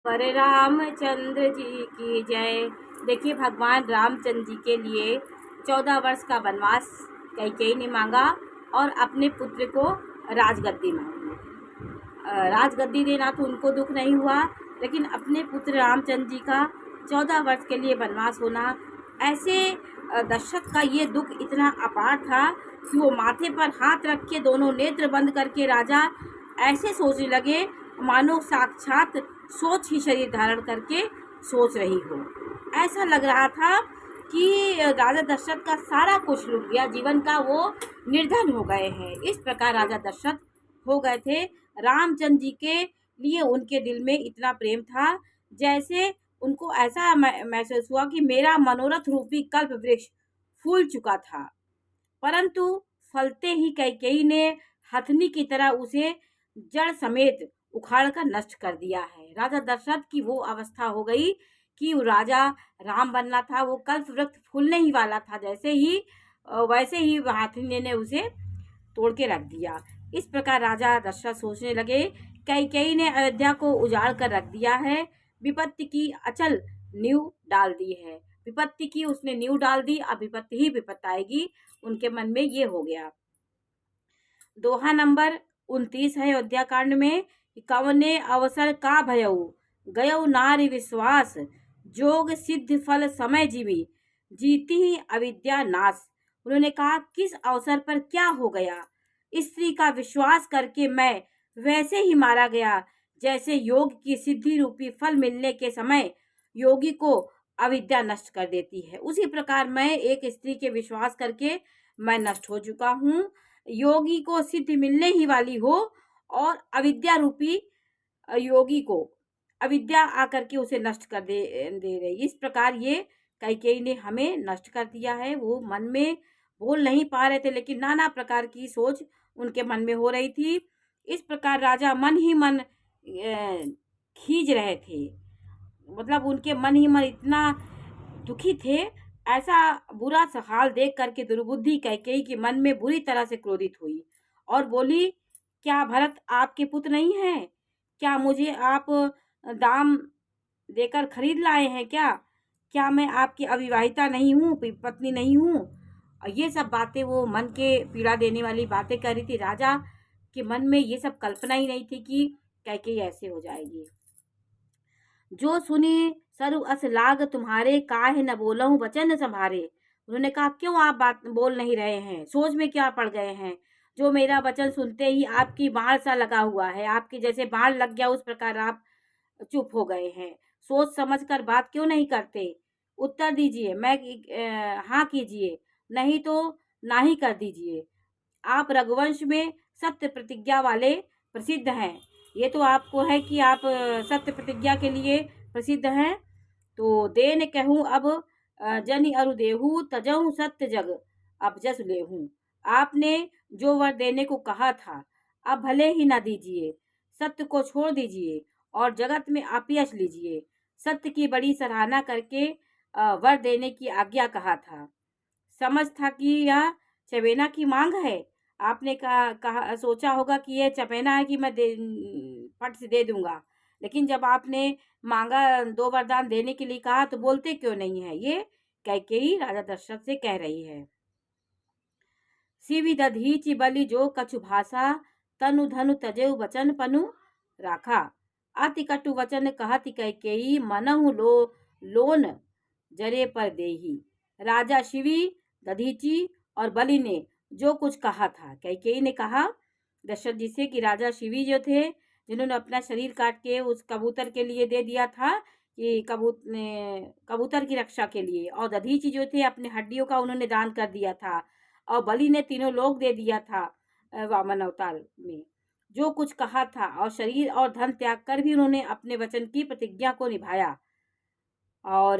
पर रामचंद्र जी की जय। देखिए, भगवान रामचंद्र जी के लिए 14 वर्ष का वनवास कैकेयी ने मांगा और अपने पुत्र को राजगद्दी मांगी। राजगद्दी देना तो उनको दुख नहीं हुआ, लेकिन अपने पुत्र रामचंद्र जी का 14 वर्ष के लिए वनवास होना, ऐसे दशरथ का ये दुख इतना अपार था कि वो माथे पर हाथ रख के दोनों नेत्र बंद करके राजा ऐसे सोचने लगे मानो साक्षात सोच ही शरीर धारण करके सोच रही हो। ऐसा लग रहा था कि राजा दशरथ का सारा कुछ लुट गया, जीवन का वो निर्धन हो गए हैं। इस प्रकार राजा दशरथ हो गए थे। रामचंद्र जी के लिए उनके दिल में इतना प्रेम था, जैसे उनको ऐसा महसूस हुआ कि मेरा मनोरथ रूपी कल्प वृक्ष फूल चुका था, परंतु फलते ही कैकेयी ने हथनी की तरह उसे जड़ समेत उखाड़ कर नष्ट कर दिया है। राजा दशरथ की वो अवस्था हो गई कि वो राजा राम बनना था, वो कल्प वृक्ष फूलने ही वाला था, वैसे ही हथनी ने उसे तोड़ के रख दिया। इस प्रकार राजा दशरथ सोचने लगे, कैकेयी ने अयोध्या को उजाड़ कर रख दिया है, विपत्ति की अचल नींव डाल दी है। विपत्ति की उसने नींव डाल दी, अब विपत्ति ही विपत्ति आएगी। उनके मन में ये हो गया। दोहा नंबर 29 है अयोध्या कांड में। कवने अवसर का भयऊ गयऊ नारी विश्वास, जोग सिद्ध फल समय जीवी, जीती ही अविद्या नाश। उन्होंने कहा, किस अवसर पर क्या हो गया? स्त्री का विश्वास करके मैं वैसे ही मारा गया जैसे योग की सिद्धि रूपी फल मिलने के समय योगी को अविद्या नष्ट कर देती है। उसी प्रकार मैं एक स्त्री के विश्वास करके मैं नष्ट हो चुका हूँ। योगी को सिद्धि मिलने ही वाली हो और अविद्या रूपी योगी को अविद्या आकर के उसे नष्ट कर दे रही। इस प्रकार ये कैकेयी ने हमें नष्ट कर दिया है। वो मन में बोल नहीं पा रहे थे, लेकिन नाना प्रकार की सोच उनके मन में हो रही थी। इस प्रकार राजा मन ही मन खींच रहे थे, मतलब उनके मन ही मन इतना दुखी थे। ऐसा बुरा सा हाल देख करके दुर्बुद्धि कैकेयी के मन में बुरी तरह से क्रोधित हुई और बोली, क्या भरत आपके पुत्र नहीं हैं? क्या मुझे आप दाम देकर खरीद लाए हैं क्या? क्या मैं आपकी अविवाहिता नहीं हूँ, पत्नी नहीं हूँ? ये सब बातें वो मन के पीड़ा देने वाली बातें कर रही थी। राजा के मन में ये सब कल्पना ही नहीं थी कि कैकेयी ऐसे हो जाएगी। जो सुनी सरु अस लाग तुम्हारे, काहे न बोलहु वचन संभारे। उन्होंने कहा, क्यों आप बात बोल नहीं रहे हैं? सोच में क्या पड़ गए हैं? जो मेरा वचन सुनते ही आपकी बाढ़ सा लगा हुआ है, आपकी जैसे बाढ़ लग गया उस प्रकार आप चुप हो गए हैं। सोच समझ कर बात क्यों नहीं करते? उत्तर दीजिए, मैं हाँ कीजिए, नहीं तो ना ही कर दीजिए। आप रघुवंश में सत्य प्रतिज्ञा वाले प्रसिद्ध हैं। ये तो आपको है कि आप सत्य प्रतिज्ञा के लिए प्रसिद्ध हैं। तो देन कहूँ अब जनि अरु देहु, तजहु सत्य जग अब जस लेहूं। आपने जो वर देने को कहा था, अब भले ही ना दीजिए, सत्य को छोड़ दीजिए और जगत में आप यश लीजिए। सत्य की बड़ी सराहना करके वर देने की आज्ञा कहा था। समझ था कि यह चवेना की मांग है। आपने कहा सोचा होगा कि यह चपेना है कि मैं फट से दे दूंगा, लेकिन जब आपने मांगा, 2 वरदान देने के लिए कहा, तो बोलते क्यों नहीं है? ये कैकेयी राजा दशरथ से कह रही है। शिवि दधीचि बलि जो कछु भाषा, तनु धनु तजेउ वचन पनु राखा। अति कटु वचन कहति कैकेयी, मनहु लोन जरे पर देही। राजा शिवी, दधीची और बलि ने जो कुछ कहा था, कैकेयी ने कहा दशरथ जी से कि राजा शिवी जो थे, जिन्होंने अपना शरीर काट के उस कबूतर के लिए दे दिया था कि कबूतर की रक्षा के लिए, और दधीची जो थे अपने हड्डियों का उन्होंने दान कर दिया था, और बलि ने 3 लोक दे दिया था वामन अवतार में। जो कुछ कहा था और शरीर और धन त्याग कर भी उन्होंने अपने वचन की प्रतिज्ञा को निभाया। और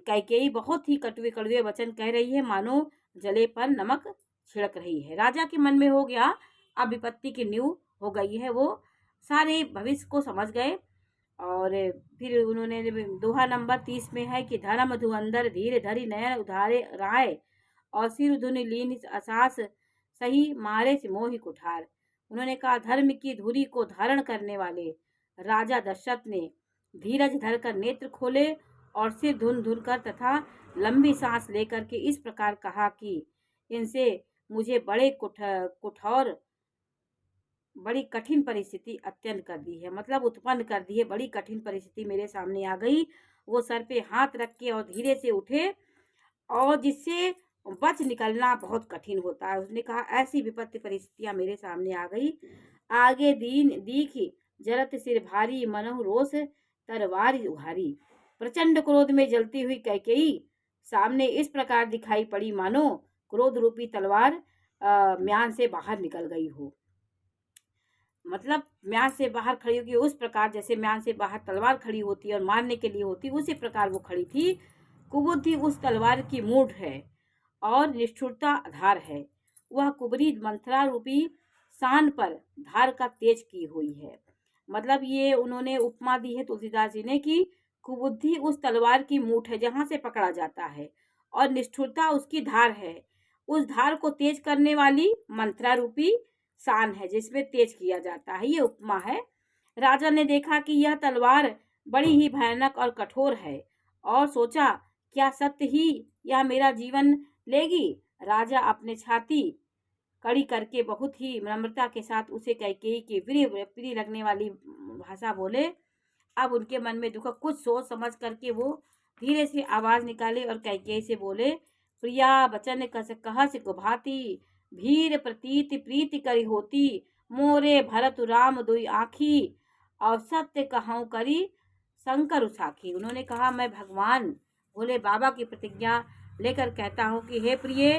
कैकेयी बहुत ही कटुए कड़वे वचन कह रही है, मानो जले पर नमक छिड़क रही है। राजा के मन में हो गया, अब विपत्ति की नींव हो गई है। वो सारे भविष्य को समझ गए और फिर उन्होंने दोहा नंबर 30 में है कि धर्म धुअंदर धीरे धरी नयन उधारे राय, और सिर धुनि लीन असास सही मारे से मोहि कुठार। उन्होंने कहा, धर्म की धुरी को धारण करने वाले राजा दशरथ ने धीरज धरकर नेत्र खोले और सिर धुन धुन कर तथा लंबी सांस लेकर के इस प्रकार कहा कि इनसे मुझे कुठौर बड़ी कठिन परिस्थिति अत्यंत कर दी है, मतलब उत्पन्न कर दी है। बड़ी कठिन परिस्थिति मेरे सामने आ गई। वो सर पे हाथ रख के और धीरे से उठे और जिससे बच निकलना बहुत कठिन होता है। उसने कहा ऐसी विपत्ति परिस्थितियां मेरे सामने आ गई। आगे दीन दीखी जरत सिर भारी मनोह रोष तलवार उघारी। प्रचंड क्रोध में जलती हुई कैकेयी सामने इस प्रकार दिखाई पड़ी मानो क्रोध रूपी तलवार म्यान से बाहर निकल गई हो। मतलब म्यान से बाहर खड़ी होगी उस प्रकार जैसे म्यान से बाहर तलवार खड़ी होती है और मारने के लिए होती, उसी प्रकार वो खड़ी थी। कुबुद्धि उस तलवार की मूठ है और निष्ठुरता आधार है। वह कुबरी मंथरा रूपी शान पर धार का तेज की हुई है। मतलब ये उन्होंने उपमा दी है तुलसीदास जी ने कि कुबुद्धि उस तलवार की मूठ है जहां से पकड़ा जाता है और निष्ठुरता उसकी धार है। उस धार को तेज करने वाली मंत्रा रूपी शान है जिसमें तेज किया जाता है। ये उपमा है। राजा ने देखा कि यह तलवार बड़ी ही भयानक और कठोर है और सोचा क्या सत्य ही यह मेरा जीवन लेगी। राजा अपने छाती कड़ी करके बहुत ही नम्रता के साथ उसे कैकेयी की प्रिय लगने वाली भाषा बोले। अब उनके मन में दुख, कुछ सोच समझ करके वो धीरे से आवाज निकाले और कैकेयी से बोले, प्रिया बचन कस कहस कुभाती भीर प्रतीति प्रीति करी होती मोरे भरत राम दुई आखी और सत्य कहूँ करी शंकर साखी। उन्होंने कहा मैं भगवान भोले बाबा की प्रतिज्ञा लेकर कहता हूँ कि हे प्रिय,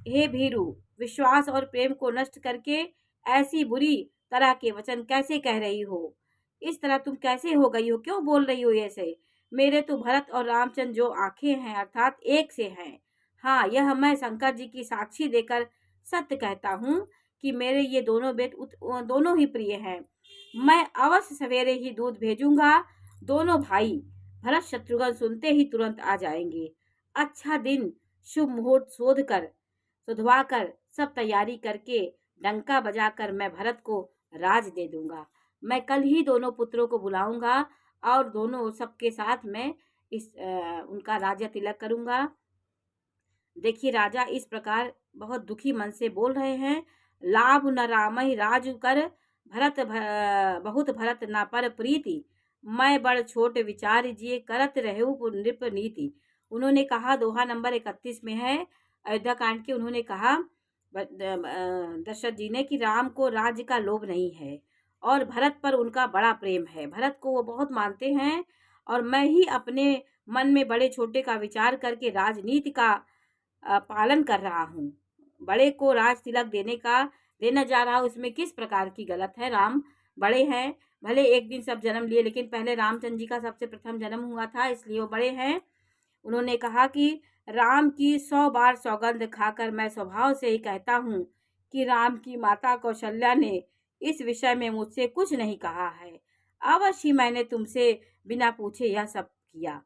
हे भीरू, विश्वास और प्रेम को नष्ट करके ऐसी बुरी तरह के वचन कैसे कह रही हो। इस तरह तुम कैसे हो गई हो, क्यों बोल रही हो ऐसे। मेरे तो भरत और रामचंद्र जो आंखें हैं अर्थात एक से हैं। हाँ, यह मैं शंकर जी की साक्षी देकर सत्य कहता हूँ कि मेरे ये दोनों दोनों ही प्रिय हैं। मैं अवश्य सवेरे ही दूध भेजूंगा। दोनों भाई भरत शत्रुघ्न सुनते ही तुरंत आ जाएंगे। अच्छा दिन शुभ मुहूर्त सुधवा कर सब तैयारी करके डंका बजाकर मैं भरत को राज दे दूंगा। मैं कल ही दोनों पुत्रों को बुलाऊंगा और दोनों सबके साथ मैं उनका राज्य तिलक करूंगा। देखिए राजा इस प्रकार बहुत दुखी मन से बोल रहे हैं। लाभ न रामहि राजु कर बहुत भरत न पर प्रीति मैं बड़ छोट विचार जिए करत रहू नृप नीति। उन्होंने कहा दोहा नंबर 31 में है अयोध्या कांड के। उन्होंने कहा दशरथ जी ने कि राम को राज्य का लोभ नहीं है और भरत पर उनका बड़ा प्रेम है। भरत को वो बहुत मानते हैं और मैं ही अपने मन में बड़े छोटे का विचार करके राजनीति का पालन कर रहा हूँ। बड़े को राज तिलक देना जा रहा हूँ, उसमें किस प्रकार की गलत है। राम बड़े हैं, भले एक दिन सब जन्म लिए लेकिन पहले रामचंद्र जी का सबसे प्रथम जन्म हुआ था इसलिए वो बड़े हैं। उन्होंने कहा कि राम की 100 बार सौगंध खाकर मैं स्वभाव से ही कहता हूँ कि राम की माता कौशल्या ने इस विषय में मुझसे कुछ नहीं कहा है। अवश्य ही मैंने तुमसे बिना पूछे यह सब किया,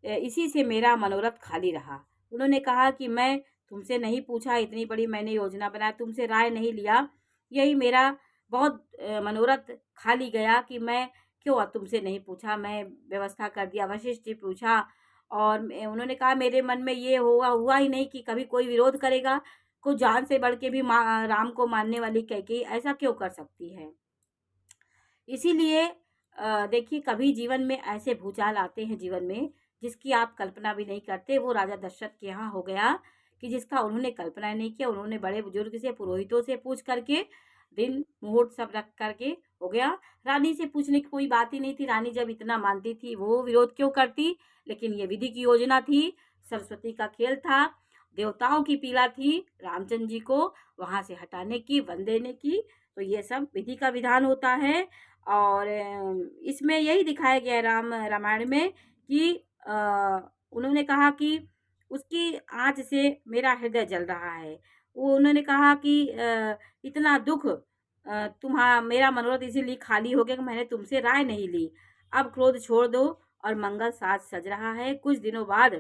इसी से मेरा मनोरथ खाली रहा। उन्होंने कहा कि मैं तुमसे नहीं पूछा, इतनी बड़ी मैंने योजना बनाया, तुमसे राय नहीं लिया, यही मेरा बहुत मनोरथ खाली गया कि मैं क्यों तुमसे नहीं पूछा, मैं व्यवस्था कर दिया। वशिष्ठ जी पूछा और उन्होंने कहा मेरे मन में ये हुआ ही नहीं कि कभी कोई विरोध करेगा। को जान से बढ़ के भी राम को मानने वाली कैकेयी ऐसा क्यों कर सकती है। इसीलिए देखिए कभी जीवन में ऐसे भूचाल आते हैं जीवन में जिसकी आप कल्पना भी नहीं करते। वो राजा दशरथ के यहाँ हो गया कि जिसका उन्होंने कल्पना नहीं किया। उन्होंने बड़े बुजुर्ग से पुरोहितों से पूछ करके दिन मुहूर्त सब रख करके हो गया। रानी से पूछने की कोई बात ही नहीं थी। रानी जब इतना मानती थी वो विरोध क्यों करती। लेकिन ये विधि की योजना थी, सरस्वती का खेल था, देवताओं की पीड़ा थी रामचंद्र जी को वहां से हटाने की, वन देने की। तो ये सब विधि का विधान होता है। और इसमें यही दिखाया गया राम रामायण में कि उन्होंने कहा कि उसकी आँच से मेरा हृदय जल रहा है। वो उन्होंने कहा कि इतना दुख मेरा मनोरथ इसीलिए खाली हो गया कि मैंने तुमसे राय नहीं ली। अब क्रोध छोड़ दो और मंगल साज सज रहा है। कुछ दिनों बाद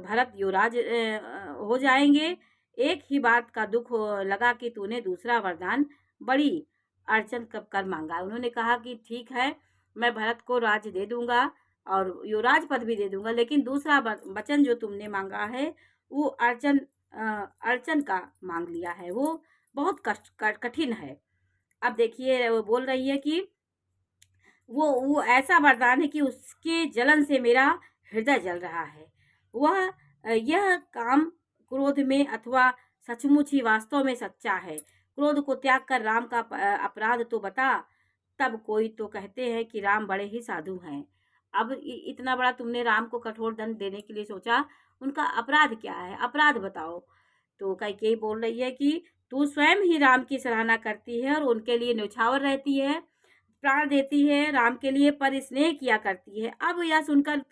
भरत युवराज हो जाएंगे। एक ही बात का दुख लगा कि तूने दूसरा वरदान बड़ी अड़चन कर मांगा। उन्होंने कहा कि ठीक है, मैं भरत को राज्य दे दूंगा और युवराज पद भी दे दूंगा, लेकिन दूसरा वचन जो तुमने मांगा है वो अर्चन का मांग लिया है, वो बहुत कठिन है। अब देखिए वो बोल रही है कि वो ऐसा वरदान है कि उसके जलन से मेरा हृदय जल रहा है। वह यह काम क्रोध में अथवा सचमुच ही वास्तव में सच्चा है। क्रोध को त्याग कर राम का अपराध तो बता। तब कोई तो कहते हैं कि राम बड़े ही साधु हैं। अब इतना बड़ा तुमने राम को कठोर दंड देने के लिए सोचा, उनका अपराध क्या है, अपराध बताओ। तो कैकेयी बोल रही है कि तू स्वयं ही राम की सराहना करती है और उनके लिए न्यौछावर रहती है, प्राण देती है राम के लिए, पर स्नेह किया करती है। अब यह सुनकर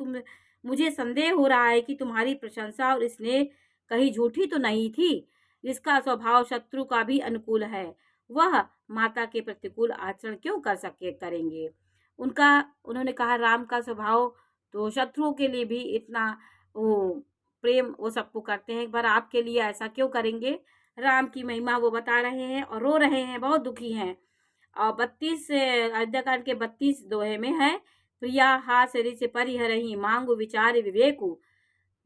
मुझे संदेह हो रहा है कि तुम्हारी प्रशंसा और स्नेह कहीं झूठी तो नहीं थी। जिसका स्वभाव शत्रु का भी अनुकूल है, वह माता के प्रतिकूल आचरण क्यों करेंगे। उन्होंने कहा राम का स्वभाव तो शत्रुओं के लिए भी इतना वो प्रेम वो सबको करते हैं, पर आपके लिए ऐसा क्यों करेंगे। राम की महिमा वो बता रहे हैं और रो रहे हैं, बहुत दुखी हैं। और 32 अयोध्याकांड के 32 दोहे में है, प्रिया हास से परिहरही मांगु विचार विवेकु,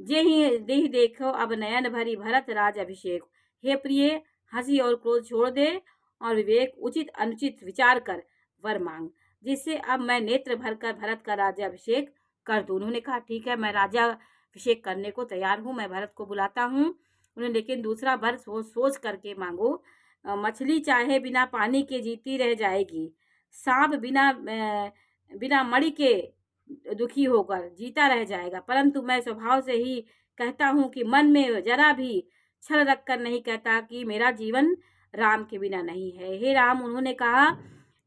जेहि देहि देखो अब नयन भरी भरत राज अभिषेक। हे प्रिय, हंसी और क्रोध छोड़ दे और विवेक उचित अनुचित विचार कर वर मांग, जिससे अब मैं नेत्र भरकर भरत का राज्याभिषेक कर दूं। उन्होंने कहा ठीक है, मैं राज्याभिषेक करने को तैयार हूँ, मैं भरत को बुलाता हूँ। उन्होंने लेकिन दूसरा वर सोच करके मांगो। मछली चाहे बिना पानी के जीती रह जाएगी, सांप बिना मणि के दुखी होकर जीता रह जाएगा, परंतु मैं स्वभाव से ही कहता हूँ कि मन में जरा भी छल रखकर नहीं कहता कि मेरा जीवन राम के बिना नहीं है। हे राम, उन्होंने कहा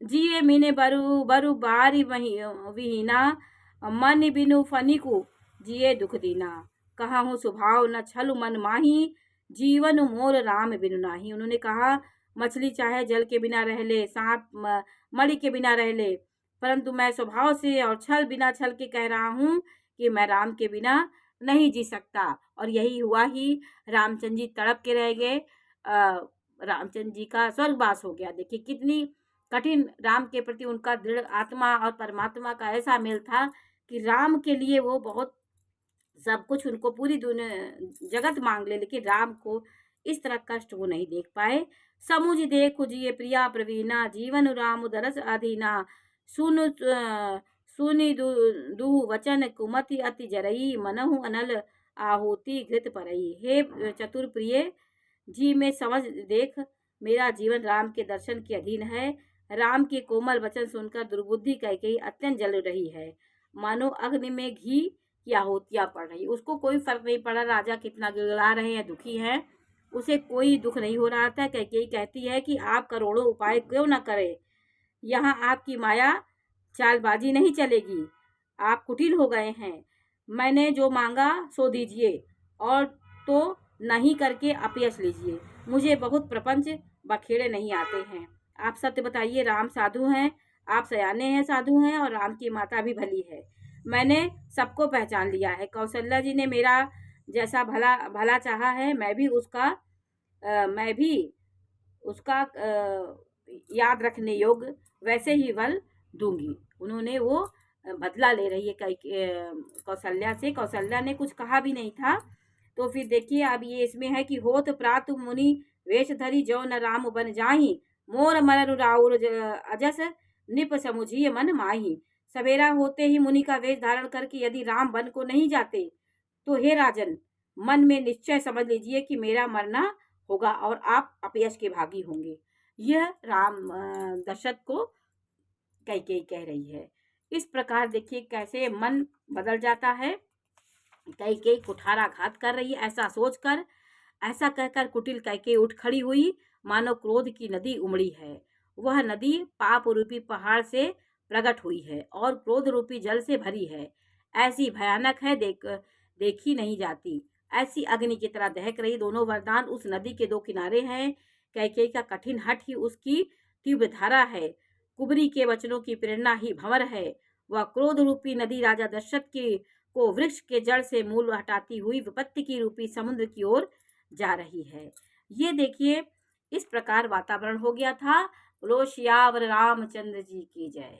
जिए मीने बरु बरु बारी विहीना, मन बिनु फनिकु जिए दुख दीना, कहा हूँ स्वभाव न छल मन माही, जीवन मोर राम बिनु नाही। उन्होंने कहा मछली चाहे जल के बिना रह ले, सांप मणि के बिना रह ले, परंतु मैं स्वभाव से और बिना छल के कह रहा हूँ कि मैं राम के बिना नहीं जी सकता। और यही हुआ ही, रामचंद्र जी तड़प के रह गए। रामचंद्र जी का स्वर्गवास हो गया। देखिए कितनी कठिन राम के प्रति उनका दृढ़ आत्मा और परमात्मा का ऐसा मेल था कि राम के लिए वो बहुत सब कुछ, उनको पूरी दुनिया जगत मांग ले, लेकिन राम को इस तरह कष्ट वो नहीं देख पाए। समुझ देखु जिये प्रिया प्रवीणा, जीवन राम दरस अधीना, सुनि दुहु वचन कुमति अति जरई, मनहु अनल आहुति घृत परई। हे चतुर प्रिय जी, में समझ देख, मेरा जीवन राम के दर्शन के अधीन है। राम के कोमल वचन सुनकर दुर्बुद्धि कैकेयी अत्यंत जल रही है, मानो अग्नि में घी की आहुतियाँ पड़ रही। उसको कोई फर्क नहीं पड़ा राजा कितना गिड़गिड़ा रहे हैं, दुखी हैं, उसे कोई दुख नहीं हो रहा था। कैकेयी कहती है कि आप करोड़ों उपाय क्यों न करें, यहाँ आपकी माया चालबाजी नहीं चलेगी, आप कुटिल हो गए हैं। मैंने जो मांगा सो दीजिए और तो नहीं करके अपयश लीजिए। मुझे बहुत प्रपंच बखेड़े नहीं आते हैं। आप सत्य बताइए, राम साधु हैं, आप सयाने हैं, साधु हैं, और राम की माता भी भली है। मैंने सबको पहचान लिया है। कौशल्या जी ने मेरा जैसा भला चाहा है, मैं भी उसका याद रखने योग्य वैसे ही बल दूंगी। उन्होंने वो बदला ले रही है कौशल्या से। कौशल्या ने कुछ कहा भी नहीं था। तो फिर देखिए अब ये इसमें है कि होत प्रातु मुनि वेश धरी, जो न राम बन जाही, मोर मरनु राउर अजस निप समुझिए मन माही। सवेरा होते ही मुनि का वेश धारण करके यदि राम वन को नहीं जाते तो हे राजन, मन में निश्चय समझ लीजिए कि मेरा मरना होगा और आप अपयश के भागी होंगे। यह राम दशरथ को कैकेयी कह रही है। इस प्रकार देखिए कैसे मन बदल जाता है। कैकेयी कुठाराघात कर रही है, ऐसा सोचकर, ऐसा कहकर कुटिल कैकेयी उठ खड़ी हुई, मानो क्रोध की नदी उमड़ी है। वह नदी पाप रूपी पहाड़ से प्रकट हुई है और क्रोध रूपी जल से भरी है। ऐसी भयानक है, देखी नहीं जाती। ऐसी अग्नि की तरह दहक रही। दोनों वरदान उस नदी के दो किनारे हैं। कैकेयी का कठिन हठ ही उसकी तीव्र धारा है। कुबरी के वचनों की प्रेरणा ही भंवर है। वह क्रोध रूपी नदी राजा दशरथ को वृक्ष के जड़ से मूल हटाती हुई विपत्ति की रूपी समुद्र की ओर जा रही है। ये देखिए इस प्रकार वातावरण हो गया था। बोलो सियावर रामचंद्र जी की जय।